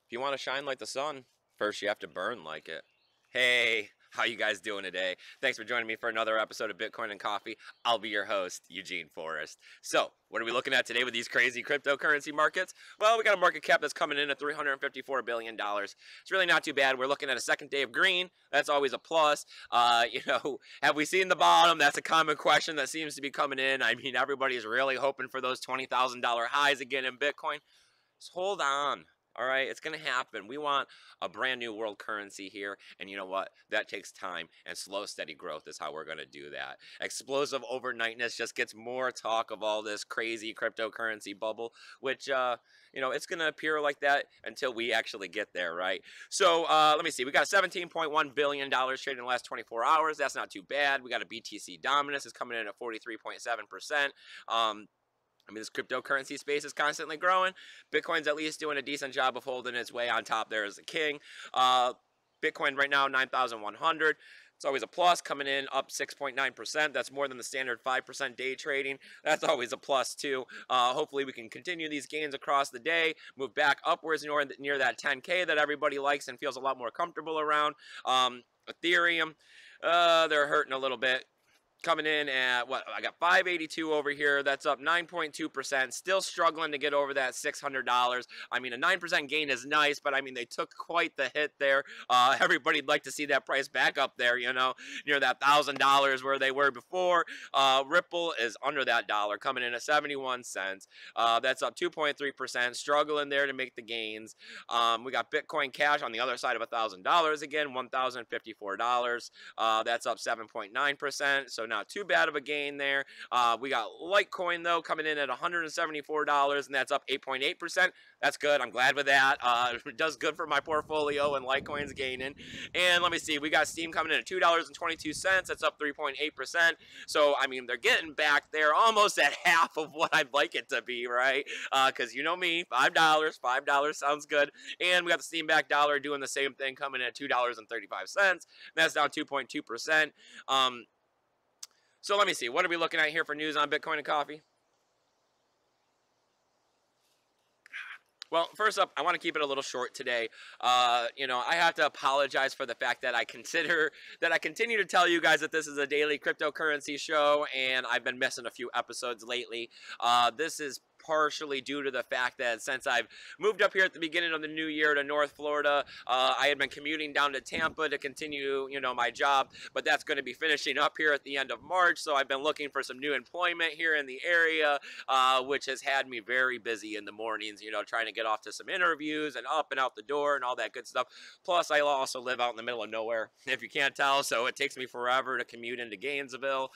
If you want to shine like the sun, first you have to burn like it. Hey, how you guys doing today? Thanks for joining me for another episode of Bitcoin and Coffee. I'll be your host, Eugene Forrest. So, what are we looking at today with these crazy cryptocurrency markets? Well, we got a market cap that's coming in at $354 billion. It's really not too bad. We're looking at a second day of green. That's always a plus. Have we seen the bottom? That's a common question that seems to be coming in. I mean, everybody's really hoping for those $20,000 highs again in Bitcoin. Just hold on. All right, it's going to happen. We want a brand new world currency here. And you know what? That takes time, and slow, steady growth is how we're going to do that. Explosive overnightness just gets more talk of all this crazy cryptocurrency bubble, which, it's going to appear like that until we actually get there, right? So let me see. We got $17.1 billion traded in the last 24 hours. That's not too bad. We got a BTC dominance is coming in at 43.7%. This cryptocurrency space is constantly growing. Bitcoin's at least doing a decent job of holding its way on top there as a king. Bitcoin right now, 9,100. It's always a plus, coming in up 6.9%. That's more than the standard 5% day trading. That's always a plus, too. Hopefully, we can continue these gains across the day, move back upwards near that 10K that everybody likes and feels a lot more comfortable around. Ethereum, they're hurting a little bit. Coming in at, I got 582 over here. That's up 9.2%. Still struggling to get over that $600. A 9% gain is nice, but they took quite the hit there. Everybody'd like to see that price back up there, near that $1,000 where they were before. Ripple is under that dollar, coming in at 71 cents. That's up 2.3%, struggling there to make the gains. We got Bitcoin Cash on the other side of $1,000 again, $1,054. That's up 7.9%, so not too bad of a gain there. We got Litecoin, though, coming in at $174, and that's up 8.8%. That's good. I'm glad with that. It does good for my portfolio, and Litecoin's gaining. And let me see. We got Steam coming in at $2.22. That's up 3.8%. So, they're getting back there almost at half of what I'd like it to be, right? Because you know me, $5. $5 sounds good. And we got the Steam back dollar doing the same thing, coming in at $2.35. That's down 2.2%. So let me see. What are we looking at here for news on Bitcoin and coffee? Well, first up, I want to keep it a little short today. I have to apologize for the fact that I continue to tell you guys that this is a daily cryptocurrency show, and I've been missing a few episodes lately. This is partially due to the fact that since I've moved up here at the beginning of the new year to North Florida, I had been commuting down to Tampa to continue, my job, but that's going to be finishing up here at the end of March, so I've been looking for some new employment here in the area, which has had me very busy in the mornings, trying to get off to some interviews and up and out the door and all that good stuff. Plus, I also live out in the middle of nowhere, if you can't tell, so it takes me forever to commute into Gainesville.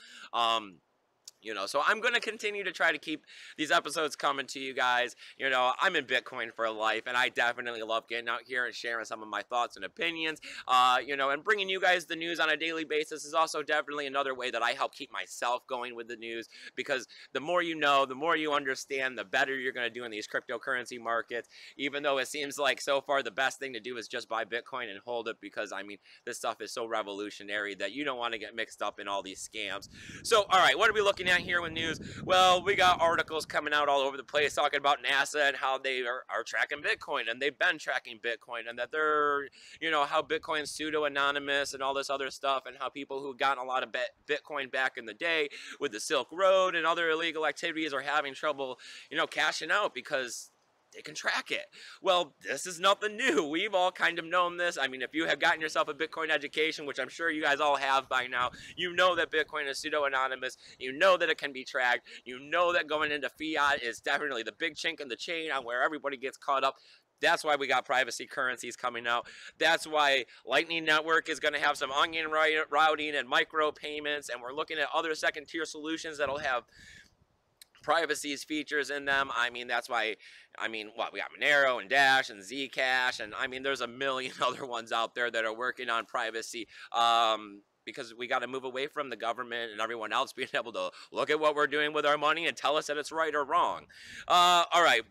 So I'm going to continue to try to keep these episodes coming to you guys. I'm in Bitcoin for life, and I definitely love getting out here and sharing some of my thoughts and opinions. And bringing you guys the news on a daily basis is also definitely another way that I help keep myself going with the news, because the more you know, the more you understand, the better you're going to do in these cryptocurrency markets, even though it seems like so far the best thing to do is just buy Bitcoin and hold it, because, this stuff is so revolutionary that you don't want to get mixed up in all these scams. So, all right, what are we looking at here with news? Well, we got articles coming out all over the place talking about NASA and how they are tracking Bitcoin, and they've been tracking Bitcoin, and that they're, how Bitcoin's pseudo-anonymous and all this other stuff, and how people who got a lot of Bitcoin back in the day with the Silk Road and other illegal activities are having trouble, cashing out because they can track it. Well, this is nothing new. We've all kind of known this. If you have gotten yourself a Bitcoin education, which I'm sure you guys all have by now, you know that Bitcoin is pseudo-anonymous. You know that it can be tracked. You know that going into fiat is definitely the big chink in the chain on where everybody gets caught up. That's why we got privacy currencies coming out. That's why Lightning Network is going to have some onion routing and micro payments, and we're looking at other second-tier solutions that'll have privacy's features in them. That's why, we got Monero and Dash and Zcash, and there's a million other ones out there that are working on privacy, because we got to move away from the government and everyone else being able to look at what we're doing with our money and tell us that it's right or wrong. All right.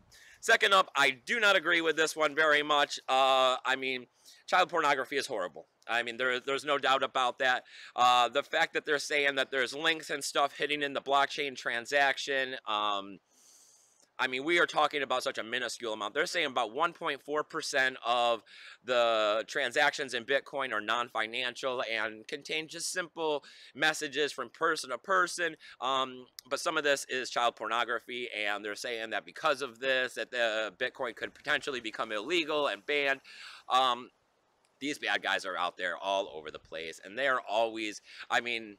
Second up, I do not agree with this one very much. Child pornography is horrible. There's no doubt about that. The fact that they're saying that there's links and stuff hidden in the blockchain transaction, I mean, we are talking about such a minuscule amount. They're saying about 1.4% of the transactions in Bitcoin are non-financial and contain just simple messages from person to person. But some of this is child pornography, and they're saying that because of this, that the Bitcoin could potentially become illegal and banned. These bad guys are out there all over the place, and they are always, I mean,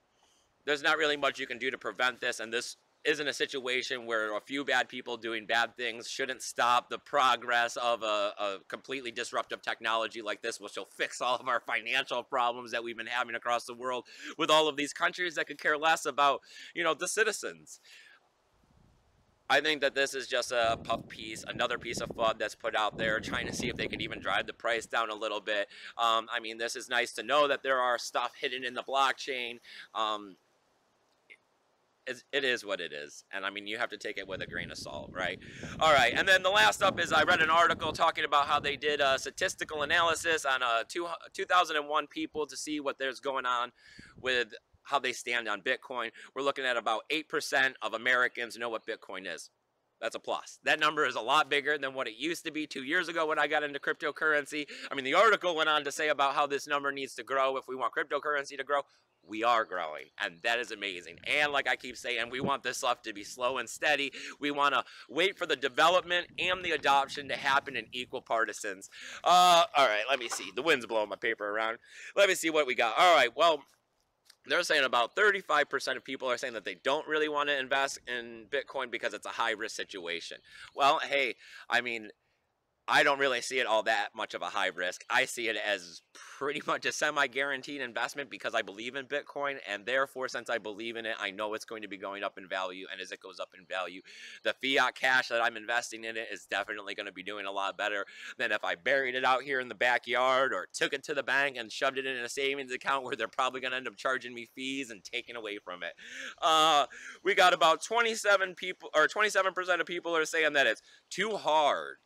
there's not really much you can do to prevent this, and this isn't a situation where a few bad people doing bad things shouldn't stop the progress of a completely disruptive technology like this, which will fix all of our financial problems that we've been having across the world with all of these countries that could care less about, you know, the citizens. I think that this is just a puff piece, another piece of FUD that's put out there, trying to see if they could even drive the price down a little bit. I mean, this is nice to know that there are stuff hidden in the blockchain. It is what it is, and I mean, you have to take it with a grain of salt, right? All right, and then the last up is I read an article talking about how they did a statistical analysis on 2001 people to see what there's going on with how they stand on Bitcoin. We're looking at about 8% of Americans know what Bitcoin is. That's a plus. That number is a lot bigger than what it used to be 2 years ago when I got into cryptocurrency. I mean, the article went on to say about how this number needs to grow if we want cryptocurrency to grow. We are growing, and that is amazing. And like I keep saying, we want this stuff to be slow and steady. We want to wait for the development and the adoption to happen in equal partisans. All right, let me see. The wind's blowing my paper around. Let me see what we got. All right, well, they're saying about 35% of people are saying that they don't really want to invest in Bitcoin because it's a high-risk situation. Well, hey, I mean, I don't really see it all that much of a high risk. I see it as pretty much a semi-guaranteed investment because I believe in Bitcoin, and therefore, since I believe in it, I know it's going to be going up in value, and as it goes up in value, the fiat cash that I'm investing in it is definitely going to be doing a lot better than if I buried it out here in the backyard or took it to the bank and shoved it in a savings account where they're probably going to end up charging me fees and taking away from it. We got about 27% of people are saying that it's too hard.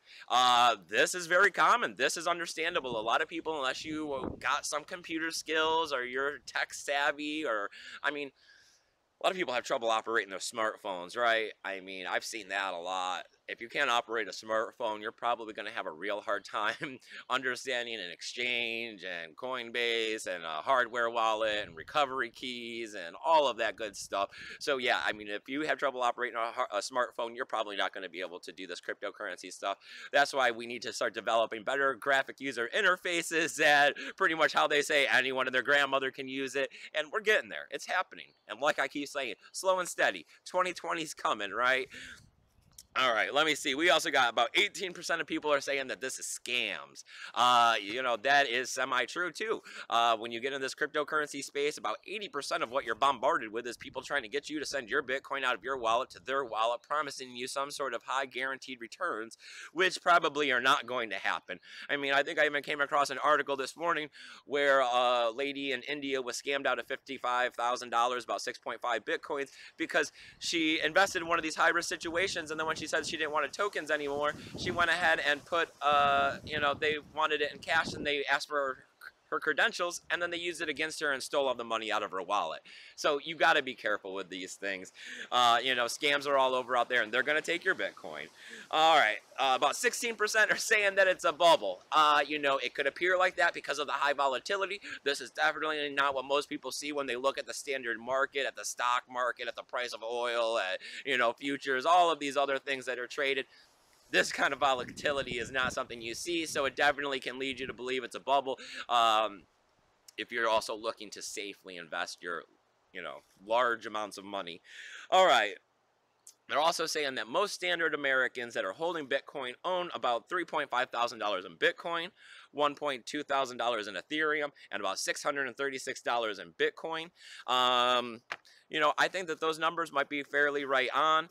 This is very common. This is understandable. A lot of people, unless you got some computer skills or you're tech savvy, or, I mean, a lot of people have trouble operating their smartphones, right? I mean, I've seen that a lot. If you can't operate a smartphone, you're probably going to have a real hard time understanding an exchange and Coinbase and a hardware wallet and recovery keys and all of that good stuff. So yeah, I mean, if you have trouble operating a smartphone, you're probably not going to be able to do this cryptocurrency stuff. That's why we need to start developing better graphic user interfaces that pretty much how they say anyone and their grandmother can use it. And we're getting there. It's happening. And like I keep saying, slow and steady. 2020's coming, right? All right, let me see. We also got about 18% of people are saying that this is scams. You know, that is semi-true too. When you get in this cryptocurrency space, about 80% of what you're bombarded with is people trying to get you to send your Bitcoin out of your wallet to their wallet, promising you some sort of high guaranteed returns, which probably are not going to happen. I mean, I think I even came across an article this morning where a lady in India was scammed out of $55,000, about 6.5 Bitcoins, because she invested in one of these high-risk situations, and then when she said she didn't want tokens anymore, she went ahead and put, you know, they wanted it in cash, and they asked for her credentials, and then they used it against her and stole all the money out of her wallet. So you got to be careful with these things. You know, scams are all over out there, and they're going to take your Bitcoin. All right, about 16% are saying that it's a bubble. You know, it could appear like that because of the high volatility. This is definitely not what most people see when they look at the standard market, at the stock market, at the price of oil, at, you know, futures, all of these other things that are traded. This kind of volatility is not something you see, so it definitely can lead you to believe it's a bubble. If you're also looking to safely invest your, you know, large amounts of money. All right. They're also saying that most standard Americans that are holding Bitcoin own about $3,500 in Bitcoin, $1,200 in Ethereum, and about $636 in Bitcoin. You know, I think that those numbers might be fairly right on.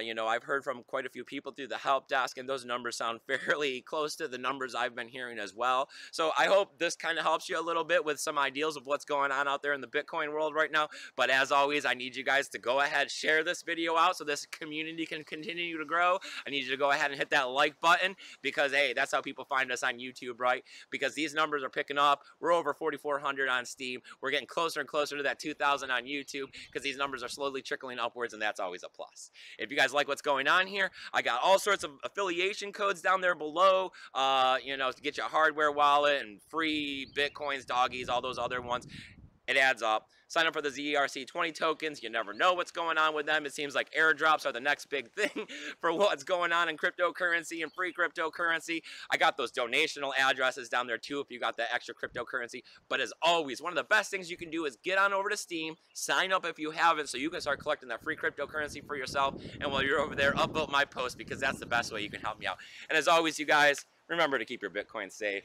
You know, I've heard from quite a few people through the help desk, and those numbers sound fairly close to the numbers I've been hearing as well. So I hope this kind of helps you a little bit with some ideas of what's going on out there in the Bitcoin world right now. But as always, I need you guys to go ahead, share this video out so this community can continue to grow. I need you to go ahead and hit that like button because, hey, that's how people find us on YouTube, right? Because these numbers are picking up. We're over 4,400 on Steam. We're getting closer and closer to that 2,000 on YouTube because because these numbers are slowly trickling upwards, and that's always a plus. If you guys like what's going on here, I got all sorts of affiliation codes down there below, you know, to get you a hardware wallet and free Bitcoins, doggies, all those other ones. It adds up. Sign up for the ZERC20 tokens. You never know what's going on with them. It seems like airdrops are the next big thing for what's going on in cryptocurrency and free cryptocurrency. I got those donational addresses down there too if you got that extra cryptocurrency. But as always, one of the best things you can do is get on over to Steam, sign up if you haven't, so you can start collecting that free cryptocurrency for yourself. And while you're over there, upvote my post because that's the best way you can help me out. And as always, you guys, remember to keep your Bitcoin safe.